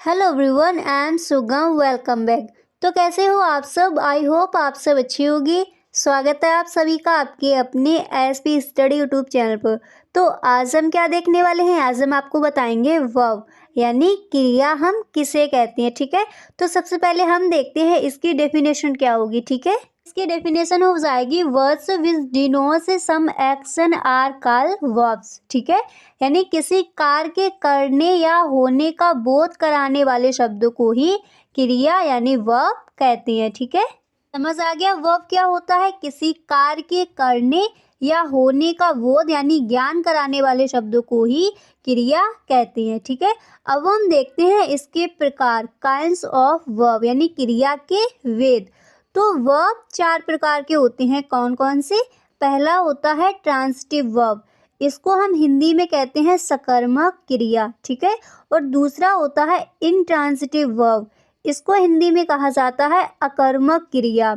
Hello everyone, I am सुगम। Welcome back. तो कैसे हो आप सब? आई होप आप सब अच्छी होगी। स्वागत है आप सभी का आपके अपने एसपी स्टडी यूट्यूब चैनल पर। तो आज हम क्या देखने वाले हैं? आज हम आपको बताएंगे वर्ब यानी क्रिया हम किसे कहते हैं। ठीक है, तो सबसे पहले हम देखते हैं इसकी डेफिनेशन क्या होगी। ठीक है, इसकी डेफिनेशन हो जाएगी words which denotes some action are called verbs. ठीक है, यानी किसी कार्य के करने या होने का बोध कराने वाले शब्दों को ही क्रिया यानी वर्ब कहते हैं। ठीक है, समझ आ गया? वर्ब क्या होता है? किसी कार्य के करने या होने का बोध यानी ज्ञान कराने वाले शब्दों को ही क्रिया कहते हैं। ठीक है, अब हम देखते हैं इसके प्रकार, काइंड्स ऑफ वर्ब यानी क्रिया के वेद। तो वर्ब चार प्रकार के होते हैं। कौन कौन से? पहला होता है ट्रांसिटिव वर्ब, इसको हम हिंदी में कहते हैं सकर्मक क्रिया। ठीक है, और दूसरा होता है इंट्रांसिटिव वर्ब, इसको हिंदी में कहा जाता है अकर्मक क्रिया।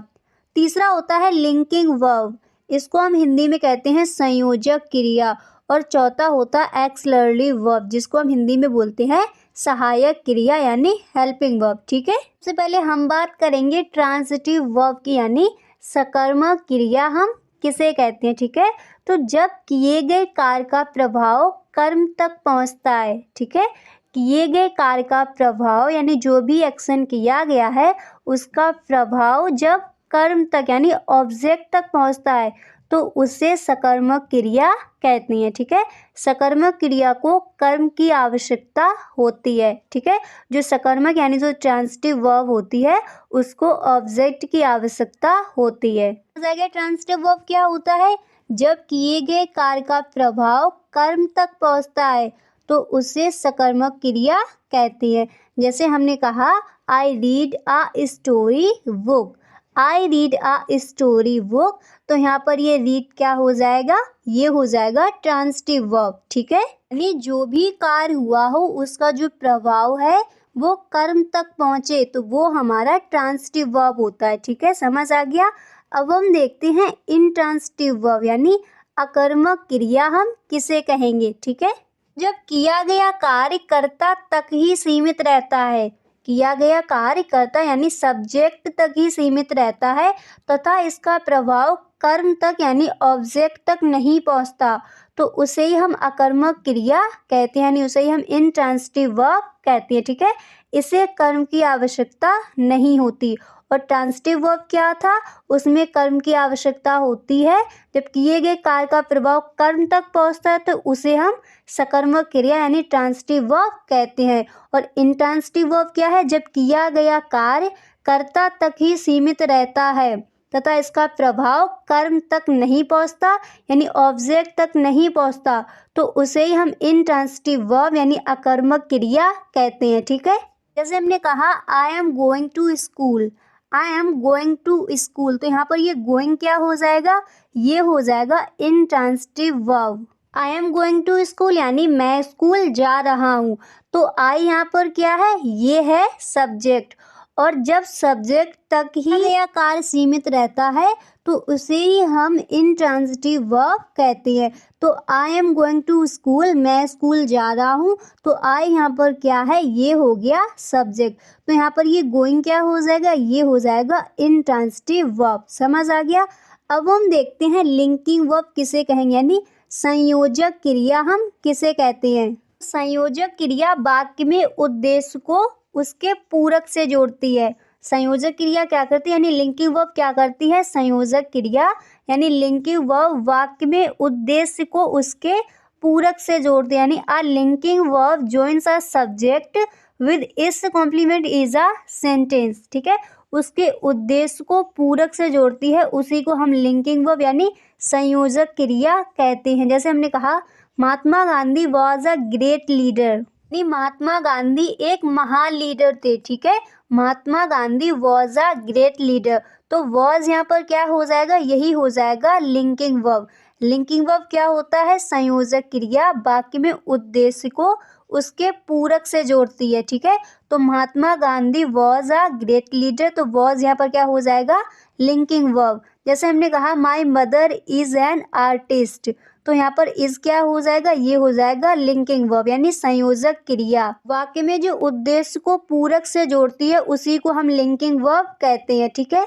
तीसरा होता है लिंकिंग वर्ब, इसको हम हिंदी में कहते हैं संयोजक क्रिया। और चौथा होता है एक्सलरी वर्ब, जिसको हम हिंदी में बोलते हैं सहायक क्रिया यानी हेल्पिंग वर्ब। ठीक है, सबसे पहले हम बात करेंगे ट्रांसिटिव वर्ब की यानी सकर्मक क्रिया हम किसे कहते हैं। ठीक है, तो जब किए गए कार्य का प्रभाव कर्म तक पहुंचता है। ठीक है, किए गए कार्य का प्रभाव यानी जो भी एक्शन किया गया है उसका प्रभाव जब कर्म तक यानी ऑब्जेक्ट तक पहुंचता है तो उसे सकर्मक क्रिया कहते हैं। ठीक है, सकर्मक क्रिया को कर्म की आवश्यकता होती है। ठीक है, जो सकर्मक यानी जो ट्रांसिटिव वर्ब होती है उसको ऑब्जेक्ट की आवश्यकता होती है। ट्रांसिटिव वर्ब क्या होता है? जब किए गए कार्य का प्रभाव कर्म तक पहुंचता है तो उसे सकर्मक क्रिया कहती है। जैसे हमने कहा I read a story book, I read a story book, तो यहाँ पर ये रीड क्या हो जाएगा? ये हो जाएगा ट्रांसिटिव वर्ब। ठीक है, यानी जो भी कार्य हुआ हो उसका जो प्रभाव है वो कर्म तक पहुंचे तो वो हमारा ट्रांसिटिव वर्ब होता है। ठीक है, समझ आ गया? अब हम देखते हैं इंट्रांसिटिव वर्ब यानी अकर्मक क्रिया हम किसे कहेंगे। ठीक है, जब किया गया कार्य कर्ता तक ही सीमित रहता है, किया गया कार्य कर्ता यानी सब्जेक्ट तक ही सीमित रहता है तथा इसका प्रभाव कर्म तक यानी ऑब्जेक्ट तक नहीं पहुंचता तो उसे ही हम अकर्मक क्रिया कहते हैं, यानी उसे ही हम इंट्रांसिटिव वर्ब कहते हैं। ठीक है, इसे कर्म की आवश्यकता नहीं होती। और ट्रांसिटिव वर्ब क्या था? उसमें कर्म की आवश्यकता होती है। जब किए गए कार्य का प्रभाव कर्म तक पहुंचता है तो उसे हम सकर्मक क्रिया यानी ट्रांसिटिव वर्ब कहते हैं। और इंट्रांसिटिव वर्ब क्या है? जब किया गया कार्य कर्ता तक ही सीमित रहता है तथा इसका प्रभाव कर्म तक नहीं पहुंचता यानी ऑब्जेक्ट तक नहीं पहुंचता तो उसे ही हम इंट्रांसिटिव वर्ब यानी अकर्मक क्रिया कहते हैं। ठीक है, जैसे हमने कहा I am going to school, I am going to school, तो यहाँ पर ये गोइंग क्या हो जाएगा? ये हो जाएगा intransitive verb. I am going to school यानी मैं स्कूल जा रहा हूँ, तो आई यहाँ पर क्या है? ये है सब्जेक्ट। और जब सब्जेक्ट तक ही यह कार्य सीमित रहता है तो उसे ही हम इंट्रांसिटिव वर्ब कहते हैं। तो I am going to school, मैं स्कूल जा रहा हूँ, तो आई यहाँ पर क्या है? ये हो गया सब्जेक्ट। तो यहाँ पर ये गोइंग क्या हो जाएगा? ये हो जाएगा इंट्रांसिटिव वर्ब। समझ आ गया? अब हम देखते हैं लिंकिंग वर्ब किसे कहेंगे यानी संयोजक क्रिया हम किसे कहते हैं। संयोजक क्रिया वाक्य में उद्देश्य को उसके पूरक से जोड़ती है। संयोजक क्रिया क्या करती है यानी लिंकिंग वर्ब क्या करती है? संयोजक क्रिया यानी लिंकिंग वर्ब वाक्य में उद्देश्य को उसके पूरक से जोड़ती है, यानी a linking verb joins a subject with its complement is a sentence. ठीक है, उसके उद्देश्य को पूरक से जोड़ती है, उसी को हम लिंकिंग वर्ब यानी संयोजक क्रिया कहते हैं। जैसे हमने कहा Mahatma Gandhi was a great leader, Mahatma Gandhi एक महान लीडर थे। ठीक है, Mahatma Gandhi was a great leader, तो वॉज यहाँ पर क्या हो जाएगा? यही हो जाएगा लिंकिंग वर्ब। लिंकिंग वर्ब क्या होता है? संयोजक क्रिया वाक्य में उद्देश्य को उसके पूरक से जोड़ती है, ठीक है। तो Mahatma Gandhi was a great leader, तो वॉज यहाँ पर क्या हो जाएगा, लिंकिंग वर्ब। जैसे हमने कहा my mother is an artist, तो यहाँ पर इज क्या हो जाएगा, ये हो जाएगा लिंकिंग वर्ब यानी संयोजक क्रिया। वाक्य में जो उद्देश्य को पूरक से जोड़ती है उसी को हम लिंकिंग वर्ब कहते हैं, ठीक है,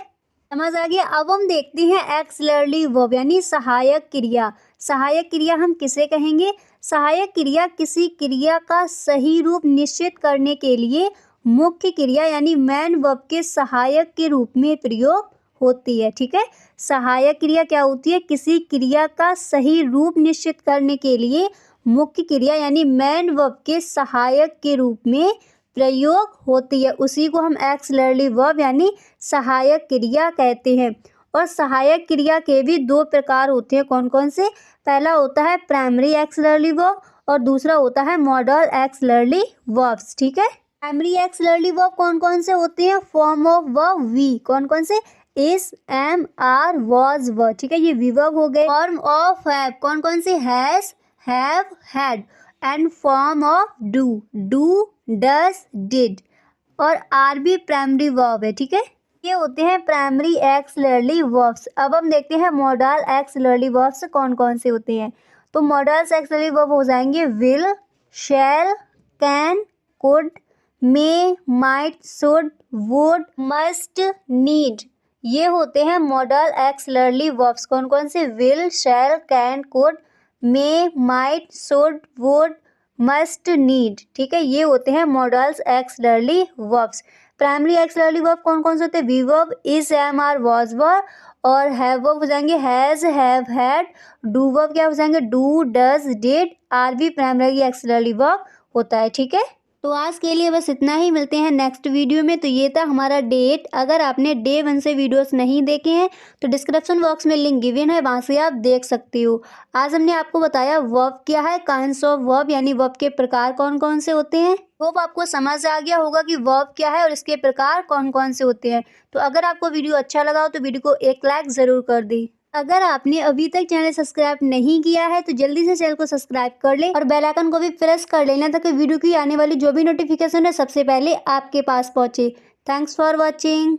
समझ आ गया। अब हम देखते हैं एक्सिलरी वर्ब यानी सहायक क्रिया। सहायक क्रिया हम किसे कहेंगे, सहायक क्रिया किसी क्रिया का सही रूप निश्चित करने के लिए मुख्य क्रिया यानी मेन वर्ब के सहायक के रूप में प्रयोग होती है, ठीक है। सहायक क्रिया क्या होती है, किसी क्रिया का सही रूप निश्चित करने के लिए मुख्य क्रिया यानी मेन वर्ब के सहायक के रूप में प्रयोग होती है, उसी को हम एक्सिलरी वर्ब यानी सहायक क्रिया कहते हैं। और सहायक क्रिया के भी दो प्रकार होते हैं, कौन कौन से, पहला होता है प्राइमरी एक्सिलरी वर्ब और दूसरा होता है मॉडल एक्सिलरी वर्ब्स, ठीक है। प्राइमरी एक्सिलरी वर्ब कौन कौन से होते हैं, फॉर्म ऑफ वर्ब वी, कौन कौन से, इस, एम, आर, वॉज, व, ठीक है, ये वी वर्ब हो गए। फॉर्म ऑफ हैव कौन कौन से, has, have, had, and form of do, do, does, did, और आर भी प्राइमरी वर्ब है, ठीक है। ये होते हैं प्राइमरी एक्सिलरी वर्ब्स। अब हम देखते हैं मॉडल एक्सिलरी वर्ब्स कौन कौन से होते हैं। तो मॉडल्स एक्सिलरी वर्ब हो जाएंगे will, shall, can, could, may, might, should, would, must, need, ये होते हैं मॉडल एक्सिलरी वर्ब्स। कौन कौन से, will, shall, can, could, may, might, should, would, must, need, ठीक है, ये होते हैं modals auxiliary verbs. Primary auxiliary verb कौन कौन से होते हैं, be verb, is, am, are, was, were, और हैव वर्ब हो जाएंगे has, have, had, do verb क्या हो जाएंगे, डू, डज, डिड, आर भी प्राइमरी एक्सिलरी वर्ब होता है, ठीक है। तो आज के लिए बस इतना ही, मिलते हैं नेक्स्ट वीडियो में। तो ये था हमारा डेट। अगर आपने डे 1 से वीडियोस नहीं देखे हैं तो डिस्क्रिप्शन बॉक्स में लिंक गिवन है, वहाँ से आप देख सकते हो। आज हमने आपको बताया वर्ब क्या है, काइंड्स ऑफ वर्ब यानी वर्ब के प्रकार कौन कौन से होते हैं। होप आपको समझ आ गया होगा कि वर्ब क्या है और इसके प्रकार कौन कौन से होते हैं। तो अगर आपको वीडियो अच्छा लगा हो तो वीडियो को एक लाइक ज़रूर कर दी। अगर आपने अभी तक चैनल सब्सक्राइब नहीं किया है तो जल्दी से चैनल को सब्सक्राइब कर ले और बेल आइकन को भी प्रेस कर लेना ताकि वीडियो की आने वाली जो भी नोटिफिकेशन है सबसे पहले आपके पास पहुंचे। Thanks for watching.